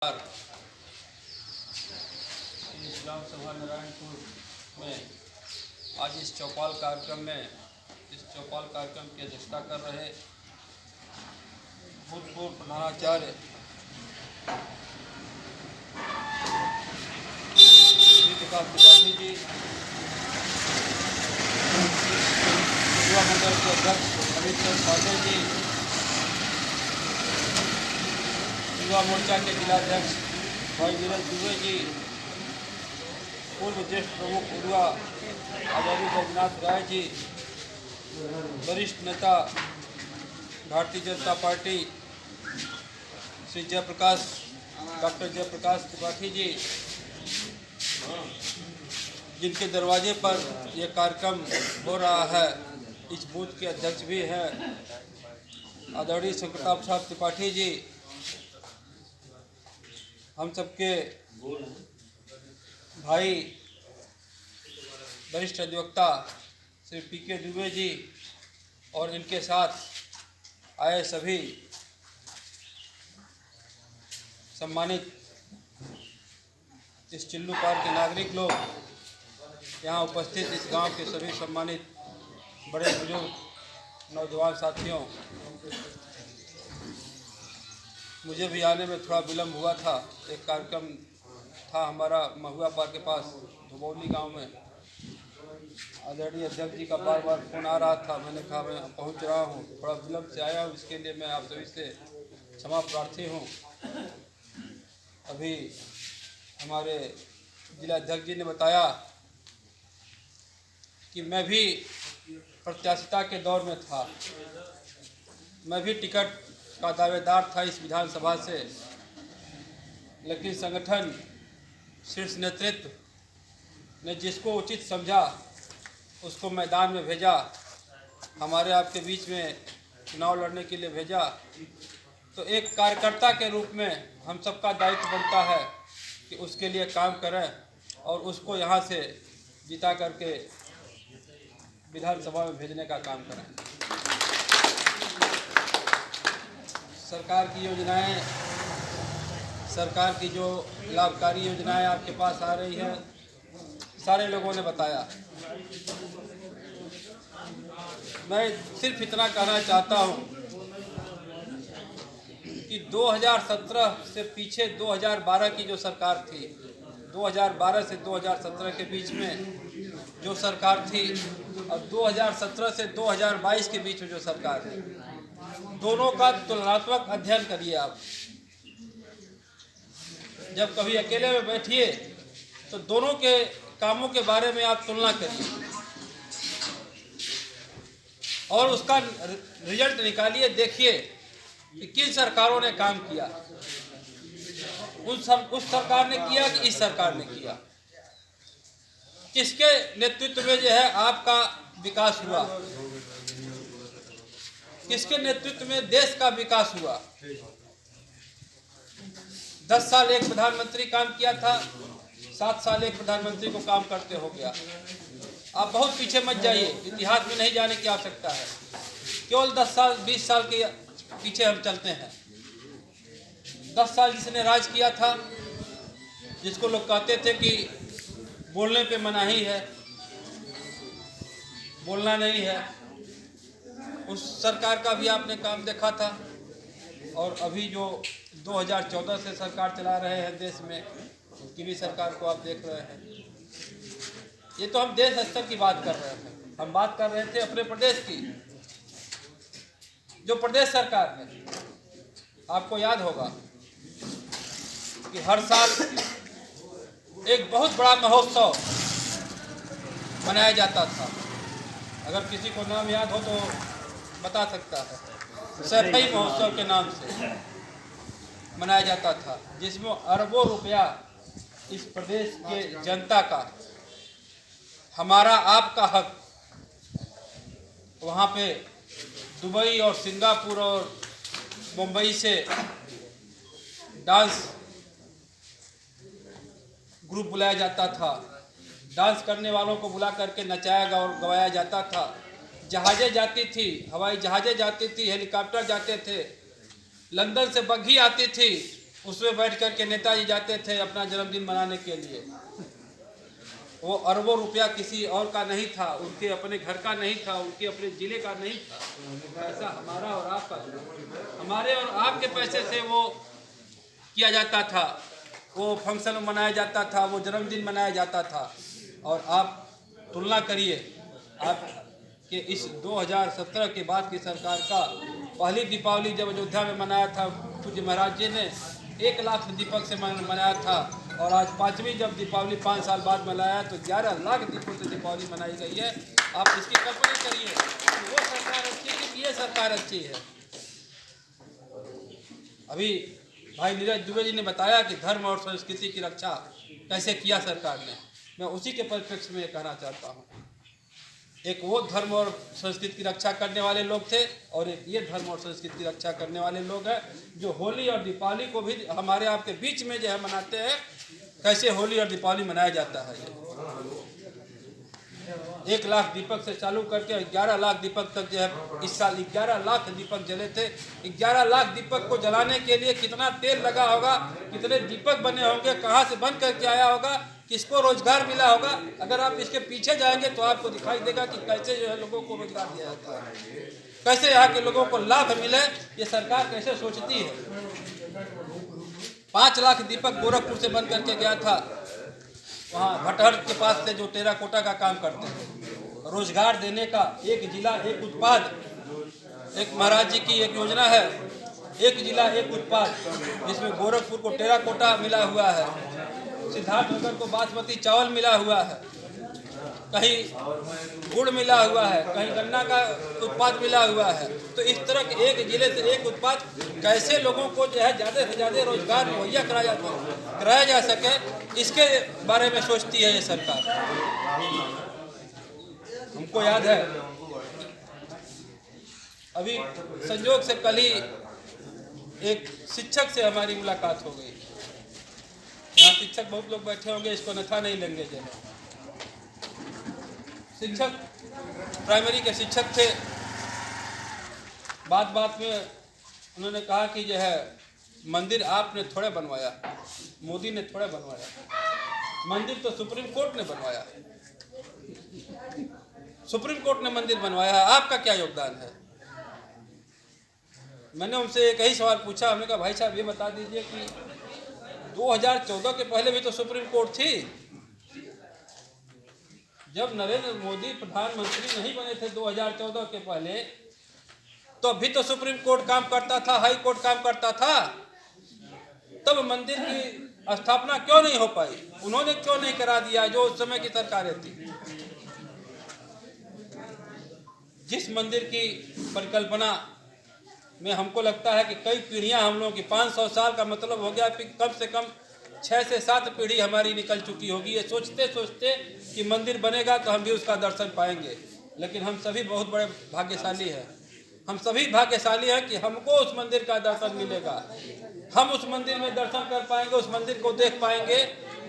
इस्लाम सभा नारायणपुर में आज इस चौपाल कार्यक्रम की अध्यक्षता कर रहे भूतपूर्व प्रधानाचार्य श्री प्रकाश त्रिपाठी जी, युवा मंडल के अध्यक्ष अमित पांडे जी, युवा मोर्चा के जिलाध्यक्ष भाई नीरज दुबे जी, पूर्व ज्येष्ठ प्रमुख उड़ुआ आचार्य जगन्नाथ राय जी, वरिष्ठ नेता भारतीय जनता पार्टी श्री डॉक्टर जयप्रकाश त्रिपाठी जी, जिनके दरवाजे पर यह कार्यक्रम हो रहा है, इस बूथ के अध्यक्ष भी हैं आदरणीय शंकरताप साहब त्रिपाठी जी, हम सबके भाई वरिष्ठ अधिवक्ता श्री पीके दुबे जी और इनके साथ आए सभी सम्मानित इस चिल्लू पार के नागरिक लोग, यहाँ उपस्थित इस गांव के सभी सम्मानित बड़े बुजुर्ग नौजवान साथियों, मुझे भी आने में थोड़ा विलम्ब हुआ था। एक कार्यक्रम था हमारा महुआ पार के पास धुबौली गांव में। आदरणीय अध्यक्ष जी का बार बार फोन आ रहा था, मैंने कहा मैं पहुंच रहा हूं, थोड़ा विलम्ब से आया हूं, इसके लिए मैं आप सभी से क्षमा प्रार्थी हूं। अभी हमारे जिला अध्यक्ष जी ने बताया कि मैं भी प्रत्याशिता के दौर में था, मैं भी टिकट का दावेदार था इस विधानसभा से, लेकिन संगठन शीर्ष नेतृत्व ने जिसको उचित समझा उसको मैदान में भेजा, हमारे आपके बीच में चुनाव लड़ने के लिए भेजा। तो एक कार्यकर्ता के रूप में हम सबका दायित्व बनता है कि उसके लिए काम करें और उसको यहाँ से जिता करके विधानसभा में भेजने का काम करें। सरकार की योजनाएं, सरकार की जो लाभकारी योजनाएं आपके पास आ रही हैं, सारे लोगों ने बताया। मैं सिर्फ इतना कहना चाहता हूं कि 2017 से पीछे 2012 की जो सरकार थी, 2012 से 2017 के बीच में जो सरकार थी और 2017 से 2022 के बीच में जो सरकार है, दोनों का तुलनात्मक अध्ययन करिए आप। जब कभी अकेले में बैठिए तो दोनों के कामों के बारे में आप तुलना करिए और उसका रिजल्ट निकालिए, देखिए कि किन सरकारों ने काम किया, उस सरकार ने किया कि इस सरकार ने किया, किसके नेतृत्व में जो है आपका विकास हुआ, किसके नेतृत्व में देश का विकास हुआ। 10 साल एक प्रधानमंत्री काम किया था, 7 साल एक प्रधानमंत्री को काम करते हो गया। आप बहुत पीछे मत जाइए, इतिहास में नहीं जाने की आवश्यकता है, केवल 10 साल 20 साल के पीछे हम चलते हैं। 10 साल जिसने राज किया था, जिसको लोग कहते थे कि बोलने पे मनाही है, बोलना नहीं है, उस सरकार का भी आपने काम देखा था। और अभी जो 2014 से सरकार चला रहे हैं देश में, उनकी भी सरकार को आप देख रहे हैं। ये तो हम देश स्तर की बात कर रहे हैं, हम बात कर रहे थे अपने प्रदेश की। जो प्रदेश सरकार है, आपको याद होगा कि हर साल एक बहुत बड़ा महोत्सव मनाया जाता था। अगर किसी को नाम याद हो तो बता सकता है। सफाई महोत्सव के नाम से मनाया जाता था, जिसमें अरबों रुपया इस प्रदेश के जनता का, हमारा आपका हक, वहाँ पे दुबई और सिंगापुर और मुंबई से डांस ग्रुप बुलाया जाता था, डांस करने वालों को बुला करके नचाया और गवाया जाता था। जहाज़ें जाती थी, हवाई जहाज़ें जाती थी, हेलीकॉप्टर जाते थे, लंदन से बग्घी आती थी, उसमें बैठ कर के नेताजी जाते थे अपना जन्मदिन मनाने के लिए। वो अरबों रुपया किसी और का नहीं था, उनके अपने घर का नहीं था, उनके अपने ज़िले का नहीं था। पैसा हमारा और आपका, हमारे और आपके पैसे से वो किया जाता था, वो फंक्शन मनाया जाता था, वो जन्मदिन मनाया जाता था। और आप तुलना करिए, आप कि इस 2017 के बाद की सरकार का पहली दीपावली जब अयोध्या में मनाया था, पूज्य महाराज जी ने 1 लाख दीपक से मनाया था, और आज 5वीं जब दीपावली 5 साल बाद मनाया तो 11 लाख दीपों से दीपावली मनाई गई है। आप इसकी कल्पना करिए कि वो सरकार अच्छी है कि ये सरकार अच्छी है। अभी भाई नीरज दुबे जी ने बताया कि धर्म और संस्कृति की रक्षा कैसे किया सरकार ने। मैं उसी के परिप्रेक्ष्य में ये कहना चाहता हूँ, एक वो धर्म और संस्कृति की रक्षा करने वाले लोग थे, और एक ये धर्म और संस्कृति की रक्षा करने वाले लोग हैं जो होली और दीपावली को भी हमारे आपके बीच में जो है मनाते हैं। कैसे होली और दीपावली मनाया जाता है, ये 1 लाख दीपक से चालू करके 11 लाख दीपक तक जो है इस साल 11 लाख दीपक जले थे। 11 लाख दीपक को जलाने के लिए कितना तेल लगा होगा, कितने दीपक बने होंगे, कहाँ से बन करके आया होगा, किसको रोजगार मिला होगा। अगर आप इसके पीछे जाएंगे तो आपको दिखाई देगा कि कैसे जो है लोगों को रोजगार दिया जाता है, कैसे यहाँ के लोगों को लाभ मिले, ये सरकार कैसे सोचती है। 5 लाख दीपक गोरखपुर से बन करके गया था, वहाँ भटहर के पास से जो टेराकोटा का काम करते हैं। रोजगार देने का एक जिला एक उत्पाद, एक महाराज जी की एक योजना है, एक जिला एक उत्पाद, जिसमें गोरखपुर को टेराकोटा मिला हुआ है, सिद्धार्थनगर को बासमती चावल मिला हुआ है, कहीं गुड़ मिला हुआ है, कहीं गन्ना का उत्पाद मिला हुआ है। तो इस तरह के एक जिले से एक उत्पाद कैसे लोगों को जो है ज़्यादा से ज़्यादा रोजगार मुहैया कराया जा सके, इसके बारे में सोचती है ये सरकार। हमको याद है अभी संयोग से कल ही एक शिक्षक से हमारी मुलाकात हो गई। यहाँ शिक्षक बहुत लोग बैठे होंगे, इसको नथा नहीं लेंगे। जो है शिक्षक, प्राइमरी के शिक्षक थे। बात बात में उन्होंने कहा कि जो है मंदिर आपने थोड़े बनवाया, मोदी ने थोड़े बनवाया, मंदिर तो सुप्रीम कोर्ट ने बनवाया, सुप्रीम कोर्ट ने मंदिर बनवाया, आपका क्या योगदान है। मैंने उनसे एक ही सवाल पूछा, हमने कहा भाई साहब ये बता दीजिए कि 2014 के पहले भी तो सुप्रीम कोर्ट थी। जब नरेंद्र मोदी प्रधानमंत्री नहीं बने थे 2014 के पहले, तो अभी तो सुप्रीम कोर्ट काम करता था, हाई कोर्ट काम करता था। तब मंदिर की स्थापना क्यों नहीं हो पाई, उन्होंने क्यों नहीं करा दिया जो उस समय की सरकारें थी। जिस मंदिर की परिकल्पना में हमको लगता है कि कई पीढ़ियां हम लोगों की, 500 साल का मतलब हो गया कि कम से कम 6 से 7 पीढ़ी हमारी निकल चुकी होगी, ये सोचते सोचते कि मंदिर बनेगा तो हम भी उसका दर्शन पाएंगे। लेकिन हम सभी बहुत बड़े भाग्यशाली हैं, हम सभी भाग्यशाली हैं कि हमको उस मंदिर का दर्शन मिलेगा, हम उस मंदिर में दर्शन कर पाएंगे, उस मंदिर को देख पाएंगे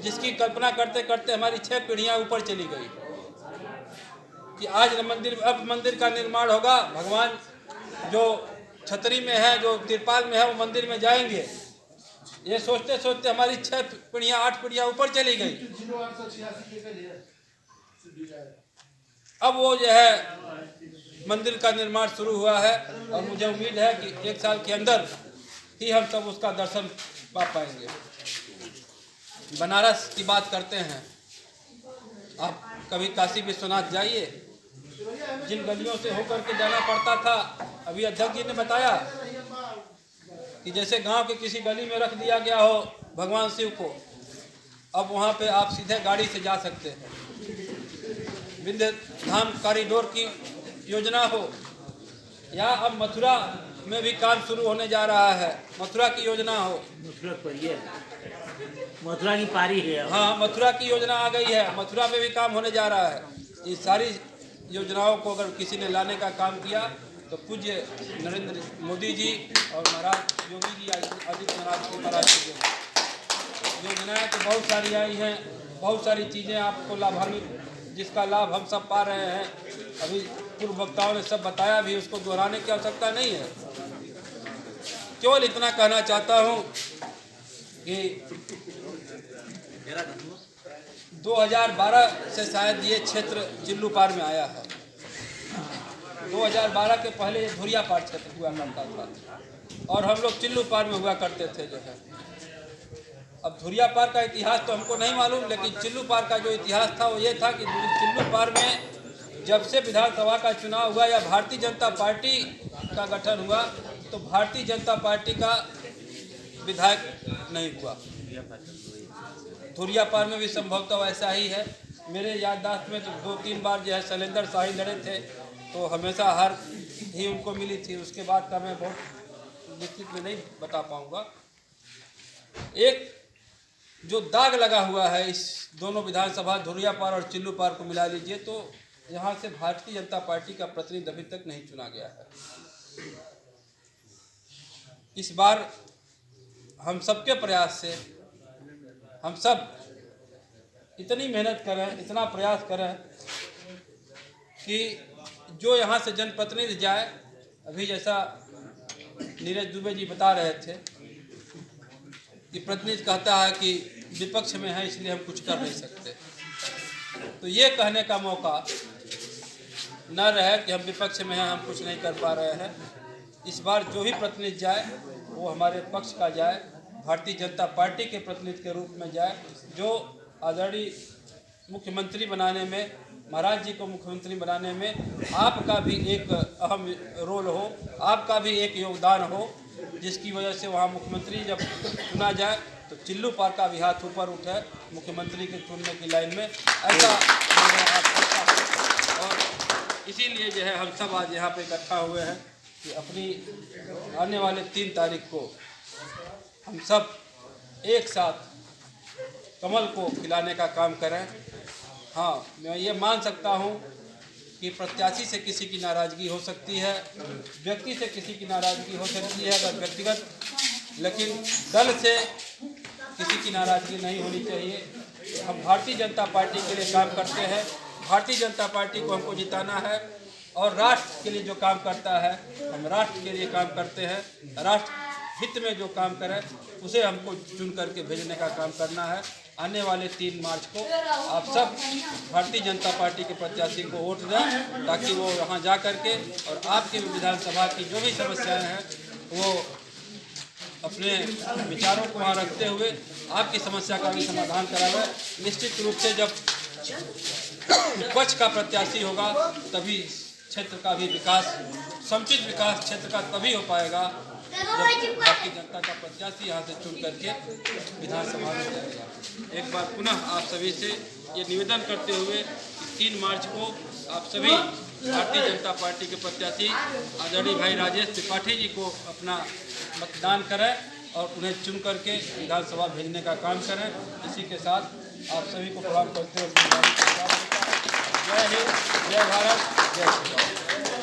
जिसकी कल्पना करते करते हमारी 6 पीढ़ियां ऊपर चली गई। कि आज अब मंदिर का निर्माण होगा, भगवान जो छतरी में है, जो तिरपाल में है, वो मंदिर में जाएंगे। ये सोचते सोचते हमारी 6 पीढ़ियां 8 पीढ़ियां ऊपर चली गई। अब वो जो है मंदिर का निर्माण शुरू हुआ है, और मुझे उम्मीद है कि 1 साल के अंदर ही हम सब उसका दर्शन पा पाएंगे। बनारस की बात करते हैं, आप कभी काशी विश्वनाथ जाइए, जिन गलियों से होकर के जाना पड़ता था, अभी अध्यक्ष जी ने बताया कि जैसे गांव के किसी गली में रख दिया गया हो भगवान शिव को, अब वहां पे आप सीधे गाड़ी से जा सकते हैं। विंध्य धाम कॉरिडोर की योजना हो, या अब मथुरा में भी काम शुरू होने जा रहा है, मथुरा की योजना हो। मथुरा की पारी है। हाँ, मथुरा की योजना आ गई है, मथुरा पे भी काम होने जा रहा है। ये सारी योजनाओं को अगर किसी ने लाने का काम किया तो पूज्य नरेंद्र मोदी जी और महाराज योगी जी आदित्यनाथ जी महाराज जी योजनाएं तो बहुत सारी आई हैं, बहुत सारी चीज़ें आपको लाभान्वित, जिसका लाभ हम सब पा रहे हैं। अभी पूर्व वक्ताओं ने सब बताया भी, उसको दोहराने की आवश्यकता नहीं है। केवल इतना कहना चाहता हूँ कि 2012 से शायद ये क्षेत्र जिल्लू पार में आया है। 2012 के पहले ये धुरिया पार क्षेत्र हुआ करता था और हम लोग चिल्लू पार में हुआ करते थे जो है। अब धुरिया पार का इतिहास तो हमको नहीं मालूम, लेकिन चिल्लू पार का जो इतिहास था वो ये था कि चिल्लू पार में जब से विधानसभा का चुनाव हुआ या भारतीय जनता पार्टी का गठन हुआ तो भारतीय जनता पार्टी का विधायक नहीं हुआ। धुरिया पार में भी संभवतः वैसा ही है। मेरे याददाश्त में तो 2-3 बार जो है शैलेंद्र शाही लड़े थे तो हमेशा हार ही उनको मिली थी। उसके बाद का मैं बहुत निश्चित में नहीं बता पाऊँगा। एक जो दाग लगा हुआ है इस दोनों विधानसभा धुरिया पार और चिल्लू पार को मिला लीजिए तो यहाँ से भारतीय जनता पार्टी का प्रतिनिधि अभी तक नहीं चुना गया है। इस बार हम सबके प्रयास से हम सब इतनी मेहनत करें, इतना प्रयास करें कि जो यहाँ से जनप्रतिनिधि जाए। अभी जैसा नीरज दुबे जी बता रहे थे कि प्रतिनिधि कहता है कि विपक्ष में है इसलिए हम कुछ कर नहीं सकते, तो ये कहने का मौका न रहे कि हम विपक्ष में हैं, हम कुछ नहीं कर पा रहे हैं। इस बार जो भी प्रतिनिधि जाए वो हमारे पक्ष का जाए, भारतीय जनता पार्टी के प्रतिनिधि के रूप में जाए, जो आदरणीय मुख्यमंत्री बनाने में, महाराज जी को मुख्यमंत्री बनाने में आपका भी एक अहम रोल हो, आपका भी एक योगदान हो, जिसकी वजह से वहाँ मुख्यमंत्री जब चुना जाए तो चिल्लू पार का भी हाथ ऊपर उठे मुख्यमंत्री के चुनने की लाइन में। ऐसा और इसीलिए जो है हम सब आज यहाँ पे इकट्ठा हुए हैं कि अपनी आने वाले 3 तारीख को हम सब एक साथ कमल को खिलाने का काम करें। हाँ, मैं ये मान सकता हूँ कि प्रत्याशी से किसी की नाराज़गी हो सकती है, व्यक्ति से किसी की नाराज़गी हो सकती है अगर व्यक्तिगत, लेकिन दल से किसी की नाराज़गी नहीं होनी चाहिए। हम भारतीय जनता पार्टी के लिए काम करते हैं, भारतीय जनता पार्टी को हमको जिताना है और राष्ट्र के लिए जो काम करता है हम राष्ट्र के लिए काम करते हैं। राष्ट्र हित में जो काम करे उसे हमको चुन करके भेजने का काम करना है। आने वाले 3 मार्च को आप सब भारतीय जनता पार्टी के प्रत्याशी को वोट दें ताकि वो वहाँ जा करके और आपके विधानसभा की जो भी समस्याएं हैं वो अपने विचारों को वहाँ रखते हुए आपकी समस्या का भी समाधान करावे। निश्चित रूप से जब विपक्ष का प्रत्याशी होगा तभी क्षेत्र का भी विकास, समुचित विकास क्षेत्र का तभी हो पाएगा जब भारतीय जनता का प्रत्याशी यहाँ से चुन करके विधानसभा में जाएगा। एक बार पुनः आप सभी से ये निवेदन करते हुए 3 मार्च को आप सभी भारतीय जनता पार्टी के प्रत्याशी आदरणीय भाई राजेश त्रिपाठी जी को अपना मतदान करें और उन्हें चुन करके विधानसभा भेजने का काम करें। इसी के साथ आप सभी को प्रणाम करते हुए जय हिंद, जय भारत, जय श्री राम।